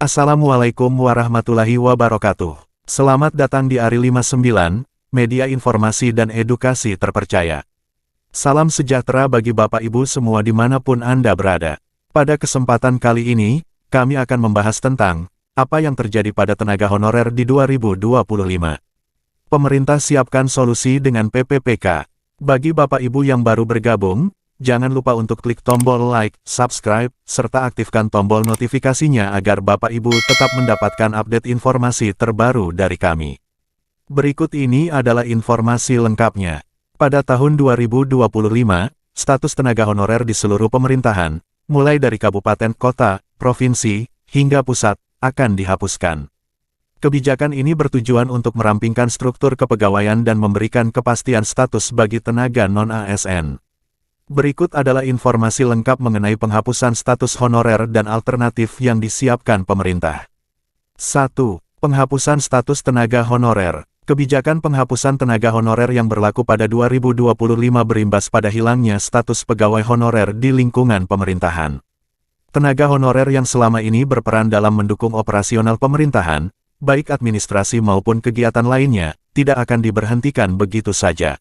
Assalamualaikum warahmatullahi wabarakatuh. Selamat datang di ARI 59, media informasi dan edukasi terpercaya. Salam sejahtera bagi Bapak Ibu semua dimanapun Anda berada. Pada kesempatan kali ini, kami akan membahas tentang apa yang terjadi pada tenaga honorer di 2025. Pemerintah siapkan solusi dengan PPPK. Bagi Bapak Ibu yang baru bergabung, jangan lupa untuk klik tombol like, subscribe, serta aktifkan tombol notifikasinya agar Bapak Ibu tetap mendapatkan update informasi terbaru dari kami. Berikut ini adalah informasi lengkapnya. Pada tahun 2025, status tenaga honorer di seluruh pemerintahan, mulai dari kabupaten, kota, provinsi, hingga pusat, akan dihapuskan. Kebijakan ini bertujuan untuk merampingkan struktur kepegawaian dan memberikan kepastian status bagi tenaga non-ASN. Berikut adalah informasi lengkap mengenai penghapusan status honorer dan alternatif yang disiapkan pemerintah. 1. Penghapusan status tenaga honorer. Kebijakan penghapusan tenaga honorer yang berlaku pada 2025 berimbas pada hilangnya status pegawai honorer di lingkungan pemerintahan. Tenaga honorer yang selama ini berperan dalam mendukung operasional pemerintahan, baik administrasi maupun kegiatan lainnya, tidak akan diberhentikan begitu saja.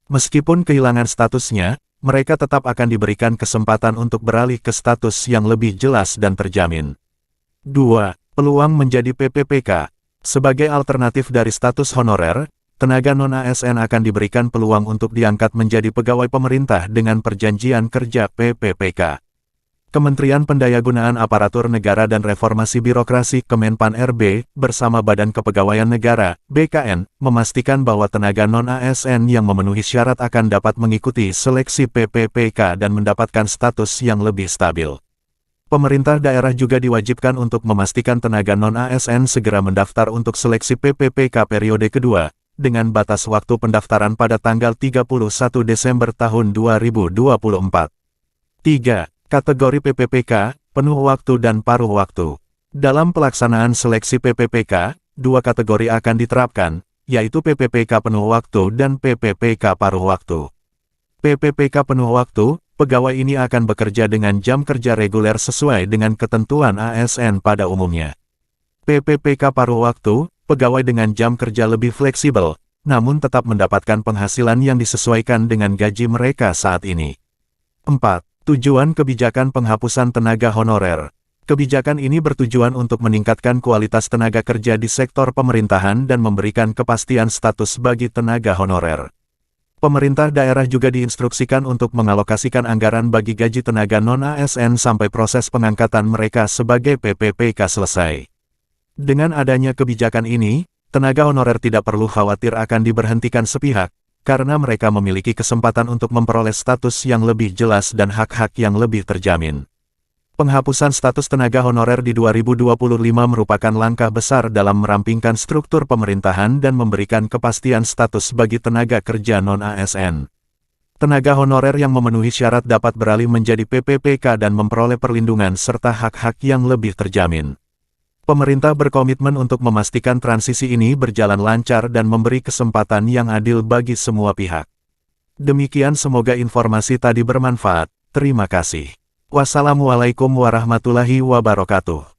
Meskipun kehilangan statusnya, mereka tetap akan diberikan kesempatan untuk beralih ke status yang lebih jelas dan terjamin. 2. Peluang menjadi PPPK. Sebagai alternatif dari status honorer, tenaga non-ASN akan diberikan peluang untuk diangkat menjadi pegawai pemerintah dengan perjanjian kerja PPPK. Kementerian Pendayagunaan Aparatur Negara dan Reformasi Birokrasi Kemenpan RB, bersama Badan Kepegawaian Negara, BKN, memastikan bahwa tenaga non-ASN yang memenuhi syarat akan dapat mengikuti seleksi PPPK dan mendapatkan status yang lebih stabil. Pemerintah daerah juga diwajibkan untuk memastikan tenaga non-ASN segera mendaftar untuk seleksi PPPK periode kedua, dengan batas waktu pendaftaran pada tanggal 31 Desember tahun 2024. 3. Kategori PPPK, penuh waktu dan paruh waktu. Dalam pelaksanaan seleksi PPPK, dua kategori akan diterapkan, yaitu PPPK penuh waktu dan PPPK paruh waktu. PPPK penuh waktu, pegawai ini akan bekerja dengan jam kerja reguler sesuai dengan ketentuan ASN pada umumnya. PPPK paruh waktu, pegawai dengan jam kerja lebih fleksibel, namun tetap mendapatkan penghasilan yang disesuaikan dengan gaji mereka saat ini. 4. Tujuan kebijakan penghapusan tenaga honorer. Kebijakan ini bertujuan untuk meningkatkan kualitas tenaga kerja di sektor pemerintahan dan memberikan kepastian status bagi tenaga honorer. Pemerintah daerah juga diinstruksikan untuk mengalokasikan anggaran bagi gaji tenaga non-ASN sampai proses pengangkatan mereka sebagai PPPK selesai. Dengan adanya kebijakan ini, tenaga honorer tidak perlu khawatir akan diberhentikan sepihak, karena mereka memiliki kesempatan untuk memperoleh status yang lebih jelas dan hak-hak yang lebih terjamin. Penghapusan status tenaga honorer di 2025 merupakan langkah besar dalam merampingkan struktur pemerintahan dan memberikan kepastian status bagi tenaga kerja non-ASN. Tenaga honorer yang memenuhi syarat dapat beralih menjadi PPPK dan memperoleh perlindungan serta hak-hak yang lebih terjamin. Pemerintah berkomitmen untuk memastikan transisi ini berjalan lancar dan memberi kesempatan yang adil bagi semua pihak. Demikian, semoga informasi tadi bermanfaat. Terima kasih. Wassalamualaikum warahmatullahi wabarakatuh.